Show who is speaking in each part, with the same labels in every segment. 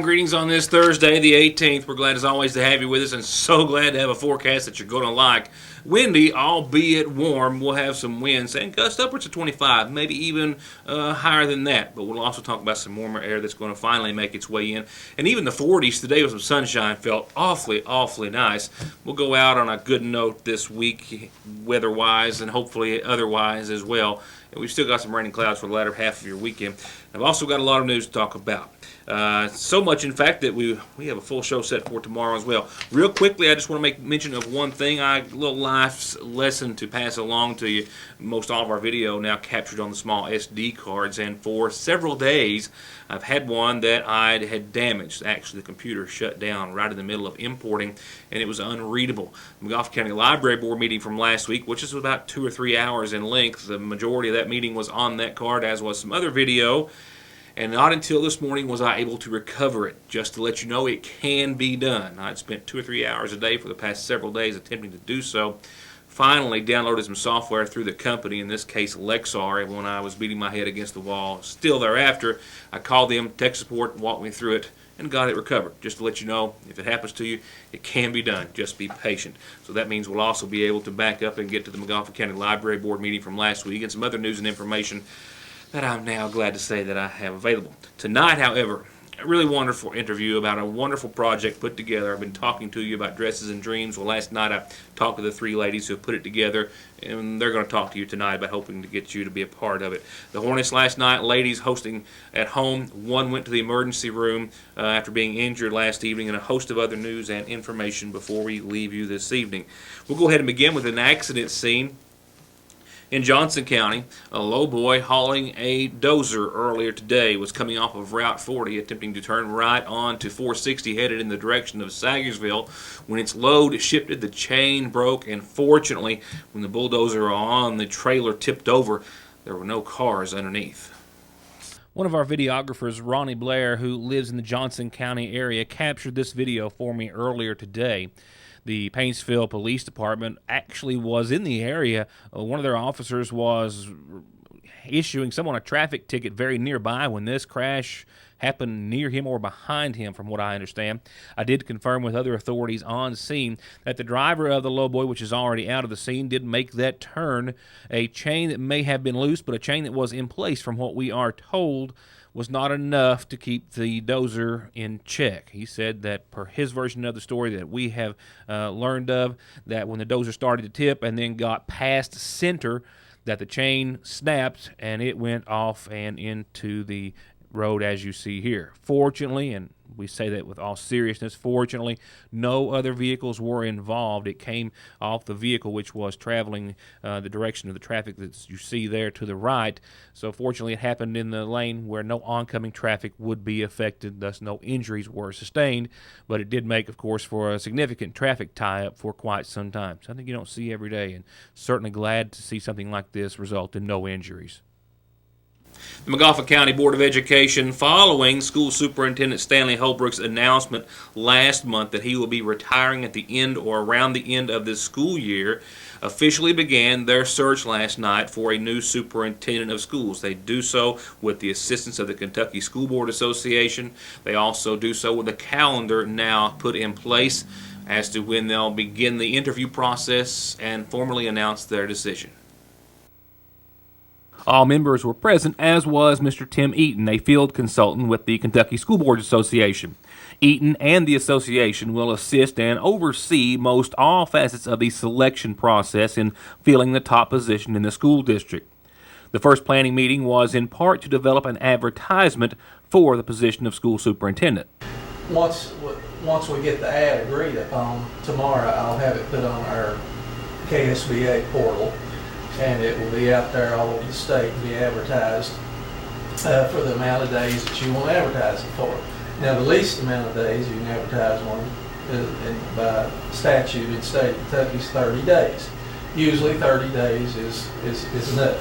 Speaker 1: Greetings on this Thursday, the 18th. We're glad as always to have you with us, and so glad to have a forecast that you're going to like. Windy, albeit warm. We'll have some winds and gusts upwards of 25, maybe even higher than that. But we'll also talk about some warmer air that's going to finally make its way in. And even the 40s today with some sunshine felt awfully, awfully nice. We'll go out on a good note this week, weather-wise and hopefully otherwise as well. And we've still got some rain and clouds for the latter half of your weekend. I've also got a lot of news to talk about. So much, in fact, that we have a full show set for tomorrow as well. Real quickly, I just want to make mention of one thing, a little life's lesson to pass along to you. Most all of our video now captured on the small SD cards, and for several days, I've had one that I had damaged. Actually, the computer shut down right in the middle of importing, and it was unreadable. The McGoffin County Library Board meeting from last week, which is about 2 or 3 hours in length, the majority of that meeting was on that card, as was some other video. And not until this morning was I able to recover it. Just to let you know, it can be done. I'd spent 2 or 3 hours a day for the past several days attempting to do so. Finally downloaded some software through the company, in this case Lexar, when I was beating my head against the wall. Still thereafter, I called them, tech support, walked me through it, and got it recovered. Just to let you know, if it happens to you, it can be done. Just be patient. So that means we'll also be able to back up and get to the McGoffin County Library Board meeting from last week and some other news and information that I'm now glad to say that I have available. Tonight, however, a really wonderful interview about a wonderful project put together. I've been talking to you about Dresses and Dreams. Well, last night I talked to the 3 ladies who have put it together, and they're going to talk to you tonight about hoping to get you to be a part of it. The Hornets last night, ladies hosting at home. One went to the emergency room after being injured last evening, and a host of other news and information before we leave you this evening. We'll go ahead and begin with an accident scene in Johnson County. A lowboy hauling a dozer earlier today was coming off of Route 40, attempting to turn right onto 460 headed in the direction of Sagersville. When its load shifted, the chain broke, and fortunately, when the bulldozer on the trailer tipped over, there were no cars underneath. One of our videographers, Ronnie Blair, who lives in the Johnson County area, captured this video for me earlier today. The Paintsville Police Department actually was in the area. One of their officers was issuing someone a traffic ticket very nearby when this crash happened near him or behind him, from what I understand. I did confirm with other authorities on scene that the driver of the lowboy, which is already out of the scene, did make that turn. A chain that may have been loose, but a chain that was in place, from what we are told, was not enough to keep the dozer in check. He said that, per his version of the story that we have learned of, that when the dozer started to tip and then got past center, that the chain snapped and it went off and into the road as you see here. Fortunately, and we say that with all seriousness, fortunately, no other vehicles were involved. It came off the vehicle which was traveling the direction of the traffic that you see there to the right. So fortunately, it happened in the lane where no oncoming traffic would be affected, thus no injuries were sustained. But it did make, of course, for a significant traffic tie-up for quite some time. Something you don't see every day, and certainly glad to see something like this result in no injuries. The McGoffin County Board of Education, following School Superintendent Stanley Holbrook's announcement last month that he will be retiring at the end or around the end of this school year, officially began their search last night for a new superintendent of schools. They do so with the assistance of the Kentucky School Board Association. They also do so with a calendar now put in place as to when they'll begin the interview process and formally announce their decision. All members were present, as was Mr. Tim Eaton, a field consultant with the Kentucky School Board Association. Eaton and the association will assist and oversee most all facets of the selection process in filling the top position in the school district. The first planning meeting was in part to develop an advertisement for the position of school superintendent.
Speaker 2: Once we get the ad agreed upon, tomorrow I'll have it put on our KSBA portal, and it will be out there all over the state and be advertised for the amount of days that you want to advertise it for. Now, the least amount of days you can advertise one by statute in the state of Kentucky is 30 days. Usually 30 days is enough.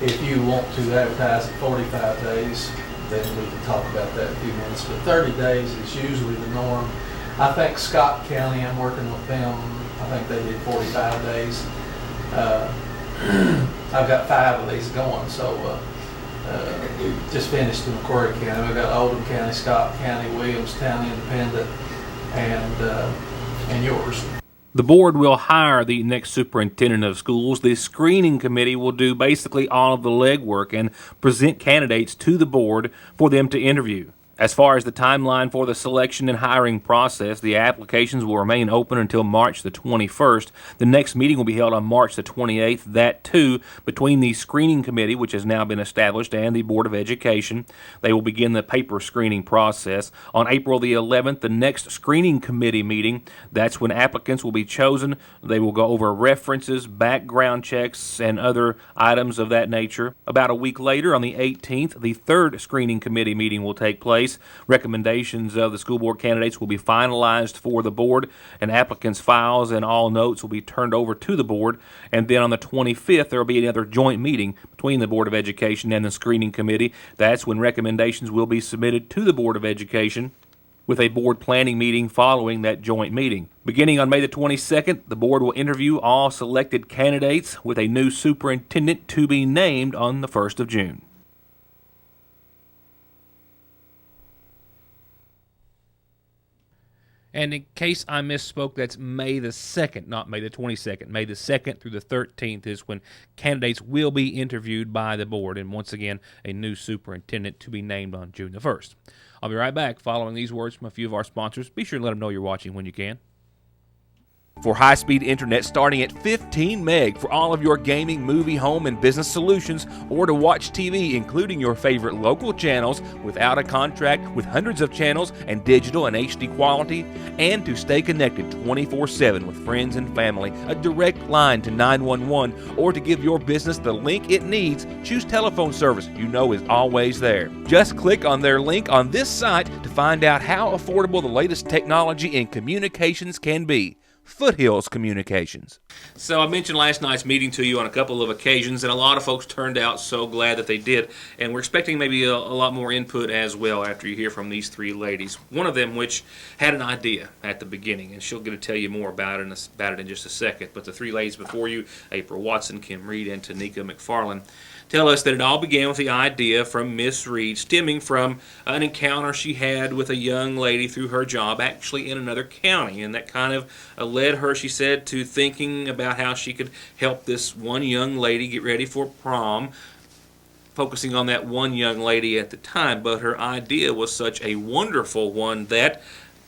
Speaker 2: If you want to advertise it 45 days, then we can talk about that in a few minutes. But 30 days is usually the norm. I think Scott County, I'm working with them, I think they did 45 days. I've got 5 of these going, so just finished in McCrory County. We've got Oldham County, Scott County, Williams County Independent, and yours.
Speaker 1: The board will hire the next superintendent of schools. The screening committee will do basically all of the legwork and present candidates to the board for them to interview. As far as the timeline for the selection and hiring process, the applications will remain open until March the 21st. The next meeting will be held on March the 28th. That, too, between the screening committee, which has now been established, and the Board of Education. They will begin the paper screening process. On April the 11th, the next screening committee meeting, that's when applicants will be chosen. They will go over references, background checks, and other items of that nature. About a week later, on the 18th, the third screening committee meeting will take place. Recommendations of the school board candidates will be finalized for the board, and applicants' files and all notes will be turned over to the board. And then on the 25th, there will be another joint meeting between the Board of Education and the screening committee. That's when recommendations will be submitted to the Board of Education, with a board planning meeting following that joint meeting. Beginning on May the 22nd, the board will interview all selected candidates, with a new superintendent to be named on the 1st of June. And in case I misspoke, that's May the 2nd, not May the 22nd. May the 2nd through the 13th is when candidates will be interviewed by the board. And once again, a new superintendent to be named on June the 1st. I'll be right back following these words from a few of our sponsors. Be sure to let them know you're watching when you can. For high-speed internet starting at 15 meg for all of your gaming, movie, home, and business solutions, or to watch TV, including your favorite local channels without a contract, with hundreds of channels and digital and HD quality, and to stay connected 24/7 with friends and family, a direct line to 911, or to give your business the link it needs, choose telephone service you know is always there. Just click on their link on this site to find out how affordable the latest technology in communications can be. Foothills Communications. So I mentioned last night's meeting to you on a couple of occasions, and a lot of folks turned out so glad that they did. And we're expecting maybe a lot more input as well after you hear from these three ladies. One of them which had an idea at the beginning, and she'll get to tell you more about it in just a second. But the three ladies before you, April Watson, Kim Reed, and Tanika McFarland, tell us that it all began with the idea from Miss Reed, stemming from an encounter she had with a young lady through her job, actually in another county. And that kind of led her, she said, to thinking about how she could help this one young lady get ready for prom, focusing on that one young lady at the time. But her idea was such a wonderful one that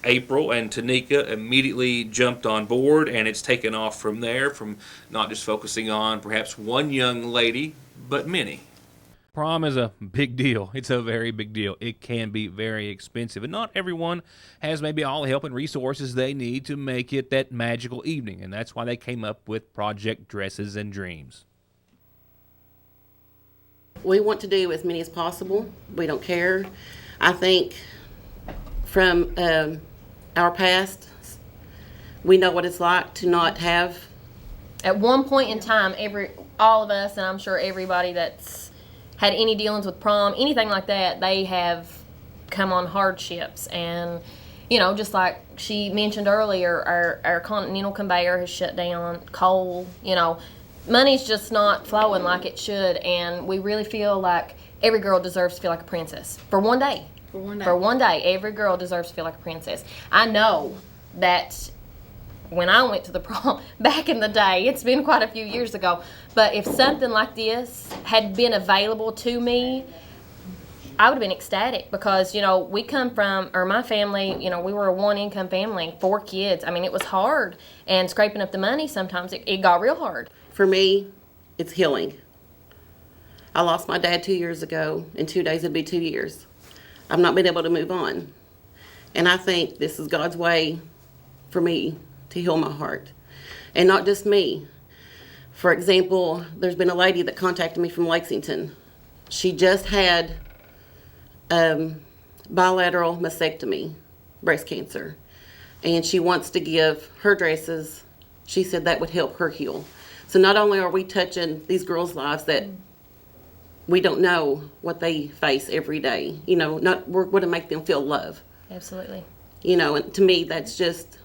Speaker 1: April and Tanika immediately jumped on board, and it's taken off from there, from not just focusing on perhaps one young lady, but many. Prom is a big deal. It's a very big deal. It can be very expensive, and not everyone has maybe all the help and resources they need to make it that magical evening, and that's why they came up with Project Dresses and Dreams.
Speaker 3: We want to do as many as possible. We don't care. I think from our past, we know what it's like to not have.
Speaker 4: At one point in time, all of us, and I'm sure everybody that's had any dealings with prom, anything like that, they have come on hardships. And, you know, just like she mentioned earlier, our Continental conveyor has shut down, coal, you know, money's just not flowing like it should. And we really feel like every girl deserves to feel like a princess for one day. For one day, every girl deserves to feel like a princess. I know that when I went to the prom back in the day, it's been quite a few years ago, but if something like this had been available to me, I would have been ecstatic, because, you know, we come from, or my family, you know, we were a one-income family, 4 kids. I mean, it was hard, and scraping up the money sometimes, it got real hard.
Speaker 3: For me, it's healing. I lost my dad 2 years ago. In 2 days, it'd be 2 years. I've not been able to move on. And I think this is God's way for me to heal my heart. And not just me. For example, there's been a lady that contacted me from Lexington. She just had bilateral mastectomy, breast cancer. And she wants to give her dresses. She said that would help her heal. So not only are we touching these girls' lives that we don't know what they face every day. You know, we're going to make them feel love.
Speaker 4: Absolutely.
Speaker 3: You know, and to me, that's just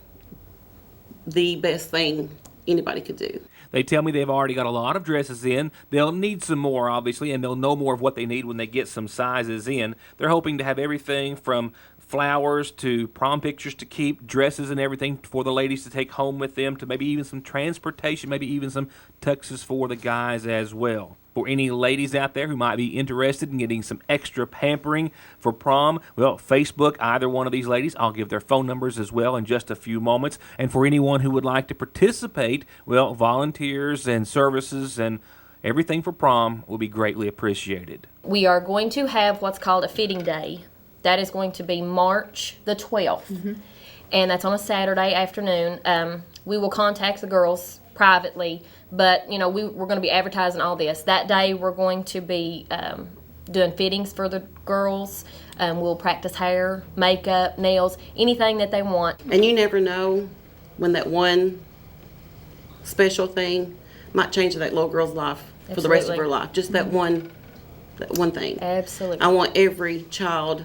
Speaker 3: the best thing anybody could do.
Speaker 1: They tell me they've already got a lot of dresses in. They'll need some more, obviously, and they'll know more of what they need when they get some sizes in. They're hoping to have everything from flowers to prom pictures to keep, dresses and everything for the ladies to take home with them, to maybe even some transportation, maybe even some tuxes for the guys as well. For any ladies out there who might be interested in getting some extra pampering for prom, well, Facebook either one of these ladies. I'll give their phone numbers as well in just a few moments. And for anyone who would like to participate, well, volunteers and services and everything for prom will be greatly appreciated.
Speaker 4: We are going to have what's called a fitting day. That is going to be March the 12th. And that's on a Saturday afternoon. We will contact the girls privately, but we're going to be advertising all this. That day we're going to be doing fittings for the girls. We'll practice hair, makeup, nails, anything that they want.
Speaker 3: And you never know when that one special thing might change that little girl's life for the rest of her life. Just that one thing.
Speaker 4: Absolutely.
Speaker 3: I want every child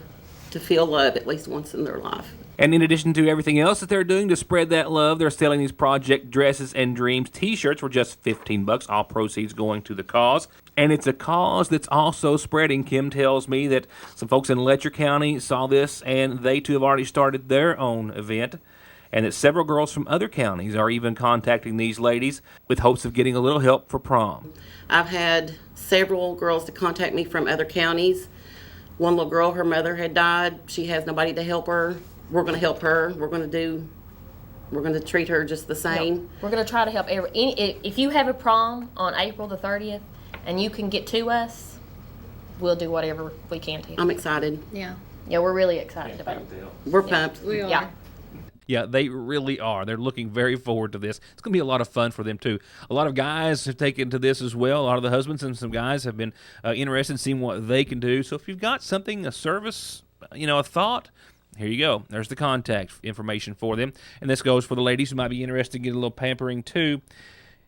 Speaker 3: to feel love at least once in their life.
Speaker 1: And in addition to everything else that they're doing to spread that love, they're selling these Project Dresses and Dreams t-shirts for just $15, all proceeds going to the cause. And it's a cause that's also spreading. Kim tells me that some folks in Letcher County saw this, and they too have already started their own event. And that several girls from other counties are even contacting these ladies with hopes of getting a little help for prom.
Speaker 3: I've had several girls to contact me from other counties. One little girl, her mother had died. She has nobody to help her. We're going to help her. We're going to treat her just the same.
Speaker 4: Yep. We're going to try to help if you have a prom on April the 30th and you can get to us, we'll do whatever we can to help.
Speaker 3: I'm excited.
Speaker 5: Yeah.
Speaker 4: Yeah, we're really excited about it.
Speaker 3: We're pumped.
Speaker 5: We are.
Speaker 4: Yeah.
Speaker 1: Yeah, they really are. They're looking very forward to this. It's going to be a lot of fun for them, too. A lot of guys have taken to this as well. A lot of the husbands and some guys have been interested in seeing what they can do. So if you've got something, a service, a thought, here you go. There's the contact information for them. And this goes for the ladies who might be interested in getting a little pampering, too.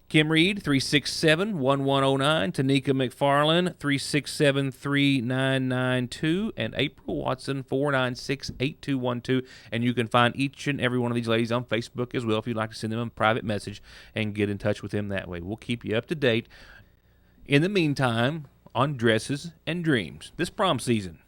Speaker 1: Kim Reed, 367-1109. Tanika McFarland, 367-3992. And April Watson, 496-8212. And you can find each and every one of these ladies on Facebook as well if you'd like to send them a private message and get in touch with them that way. We'll keep you up to date. In the meantime, on Dresses and Dreams, this prom season.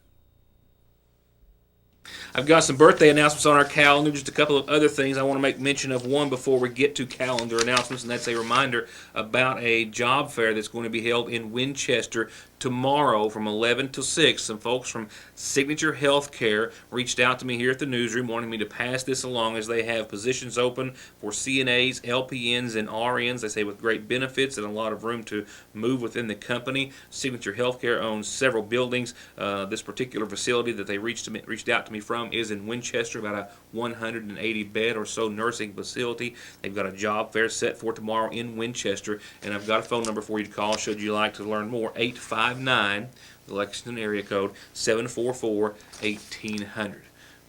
Speaker 1: I've got some birthday announcements on our calendar, just a couple of other things. I want to make mention of one before we get to calendar announcements, and that's a reminder about a job fair that's going to be held in Winchester tomorrow from 11 to 6. Some folks from Signature Healthcare reached out to me here at the newsroom wanting me to pass this along as they have positions open for CNAs, LPNs, and RNs. They say with great benefits and a lot of room to move within the company. Signature Healthcare owns several buildings. This particular facility that they reached out to me from is in Winchester, about a 180-bed or so nursing facility. They've got a job fair set for tomorrow in Winchester, and I've got a phone number for you to call should you like to learn more. 859, the Lexington area code, 744-1800.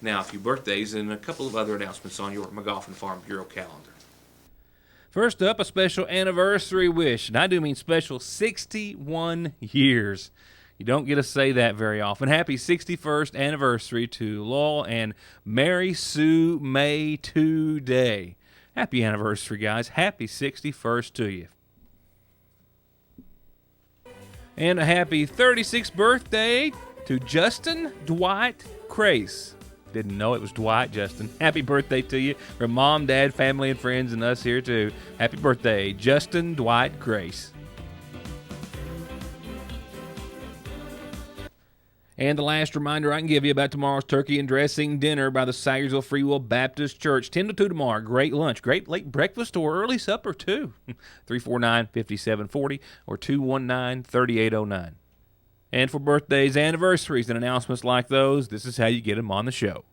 Speaker 1: Now, a few birthdays and a couple of other announcements on your McGoffin Farm Bureau calendar. First up, a special anniversary wish, and I do mean special 61 years. You don't get to say that very often. Happy 61st anniversary to Lowell and Mary Sue May today. Happy anniversary, guys. Happy 61st to you. And a happy 36th birthday to Justin Dwight Crace. Didn't know it was Dwight, Justin. Happy birthday to you from Mom, Dad, family, and friends, and us here too. Happy birthday, Justin Dwight Crace. And the last reminder I can give you about tomorrow's turkey and dressing dinner by the Sayersville Free Will Baptist Church. 10 to 2 tomorrow. Great lunch, great late breakfast, or early supper, too. 349-5740 or 219-3809. And for birthdays, anniversaries, and announcements like those, this is how you get them on the show.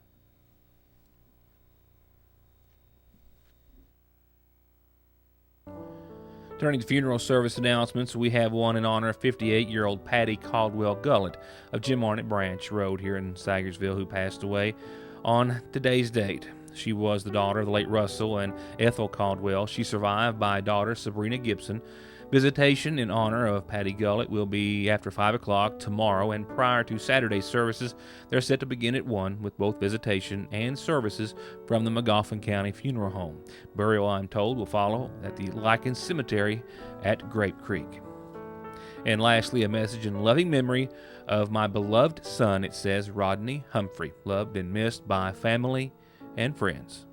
Speaker 1: Turning to funeral service announcements, we have one in honor of 58-year-old Patty Caldwell Gullett of Jim Arnett Branch Road here in Sayersville, who passed away on today's date. She was the daughter of the late Russell and Ethel Caldwell. She's survived by daughter Sabrina Gibson, Visitation in honor of Patty Gullett will be after 5 o'clock tomorrow, and prior to Saturday's services, they're set to begin at 1 with both visitation and services from the Magoffin County Funeral Home. Burial, I'm told, will follow at the Lycan Cemetery at Grape Creek. And lastly, a message in loving memory of my beloved son, it says, Rodney Humphrey, loved and missed by family and friends.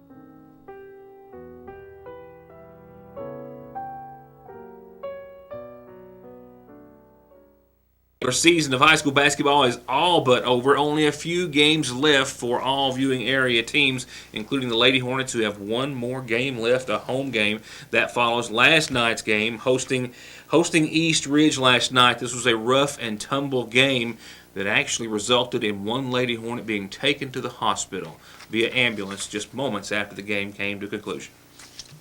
Speaker 1: Our season of high school basketball is all but over. Only a few games left for all viewing area teams, including the Lady Hornets, who have one more game left, a home game that follows last night's game, hosting East Ridge last night. This was a rough and tumble game that actually resulted in one Lady Hornet being taken to the hospital via ambulance just moments after the game came to conclusion.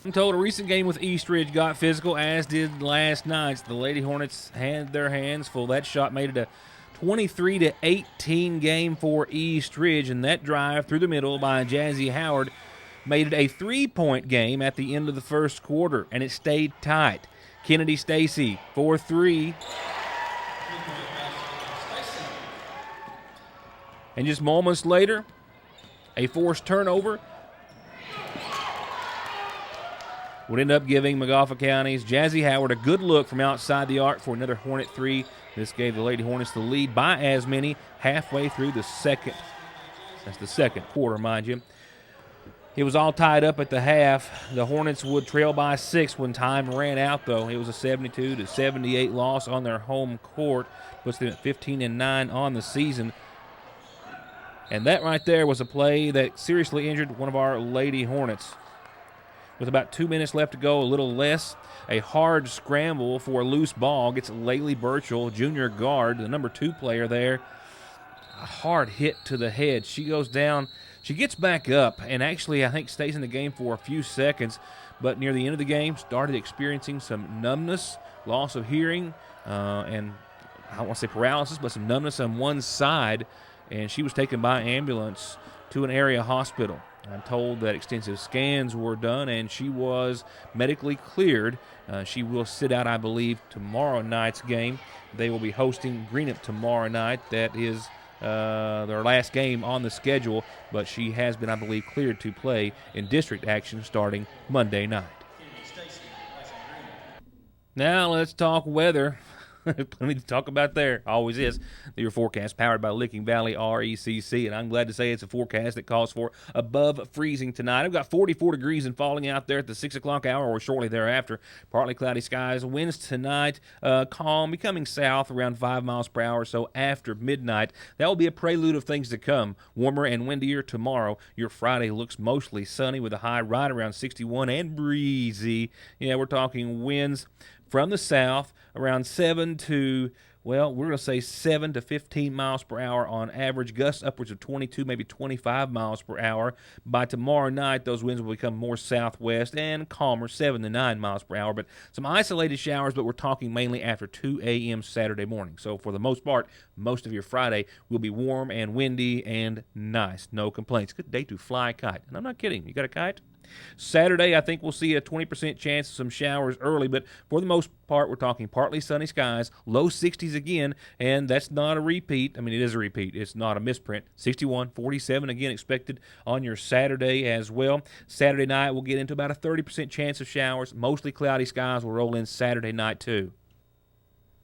Speaker 1: I'm told a recent game with East Ridge got physical, as did last night's. The Lady Hornets had their hands full. That shot made it a 23-18 game for East Ridge, and that drive through the middle by Jazzy Howard made it a 3-point game at the end of the first quarter, and it stayed tight. Kennedy Stacy for 3. And just moments later, a forced turnover would end up giving Magoffin County's Jazzy Howard a good look from outside the arc for another Hornet 3. This gave the Lady Hornets the lead by as many halfway through the second. That's the second quarter, mind you. It was all tied up at the half. The Hornets would trail by 6 when time ran out, though. It was a 72-78 loss on their home court. Puts them at 15-9 on the season. And that right there was a play that seriously injured one of our Lady Hornets. With about 2 minutes left to go, a little less, a hard scramble for a loose ball gets Laylee Burchell, junior guard, the number 2 player there. A hard hit to the head. She goes down. She gets back up and actually, I think, stays in the game for a few seconds. But near the end of the game, started experiencing some numbness, loss of hearing, and I don't want to say paralysis, but some numbness on one side. And she was taken by ambulance to an area hospital. I'm told that extensive scans were done, and she was medically cleared. She will sit out, I believe, tomorrow night's game. They will be hosting Greenup tomorrow night. That is their last game on the schedule, but she has been, I believe, cleared to play in district action starting Monday night. Now let's talk weather. Plenty to talk about there. Always is. Your forecast powered by Licking Valley RECC, and I'm glad to say it's a forecast that calls for above freezing tonight. I've got 44 degrees and falling out there at the 6 o'clock hour or shortly thereafter. Partly cloudy skies. Winds tonight calm, becoming south around 5 miles per hour, so after midnight. That will be a prelude of things to come. Warmer and windier tomorrow. Your Friday looks mostly sunny with a high right around 61 and breezy. Yeah, we're talking winds from the south around 7 to, well, we're going to say 7 to 15 miles per hour on average. Gusts upwards of 22, maybe 25 miles per hour. By tomorrow night, those winds will become more southwest and calmer, 7 to 9 miles per hour. But some isolated showers, but we're talking mainly after 2 a.m. Saturday morning. So for the most part, most of your Friday will be warm and windy and nice. No complaints. Good day to fly a kite. And I'm not kidding. You got a kite? Saturday, I think we'll see a 20% chance of some showers early, but for the most part, we're talking partly sunny skies, low 60s again, and that's not a repeat. I mean, it is a repeat. It's not a misprint. 61, 47 again expected on your Saturday as well. Saturday night, we'll get into about a 30% chance of showers. Mostly cloudy skies will roll in Saturday night, too.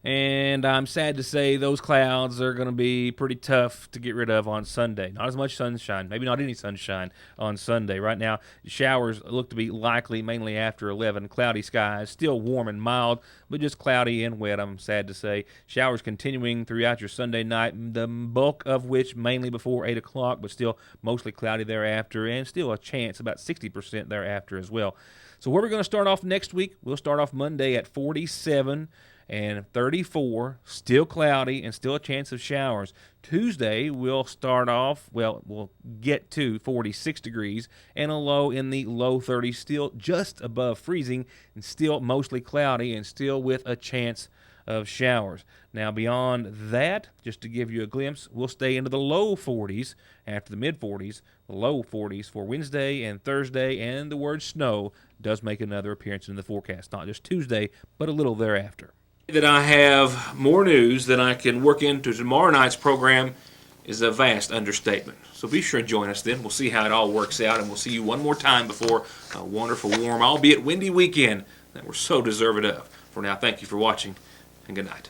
Speaker 1: And I'm sad to say those clouds are going to be pretty tough to get rid of on Sunday. Not as much sunshine, maybe not any sunshine on Sunday. Right now, showers look to be likely mainly after 11. Cloudy skies, still warm and mild, but just cloudy and wet, I'm sad to say. Showers continuing throughout your Sunday night, the bulk of which mainly before 8 o'clock, but still mostly cloudy thereafter, and still a chance, about 60% thereafter as well. So where we're going to start off next week, we'll start off Monday at 47 and 34, still cloudy and still a chance of showers. Tuesday, we'll start off, we'll get to 46 degrees and a low in the low 30s, still just above freezing and still mostly cloudy and still with a chance of showers. Now, beyond that, just to give you a glimpse, we'll stay into the low 40s after the mid 40s, the low 40s for Wednesday and Thursday, and the word snow does make another appearance in the forecast. Not just Tuesday, but a little thereafter. That I have more news that I can work into tomorrow night's program is a vast understatement. So be sure to join us then. We'll see how it all works out, and we'll see you one more time before a wonderful, warm, albeit windy weekend that we're so deserving of. For now, thank you for watching, and good night.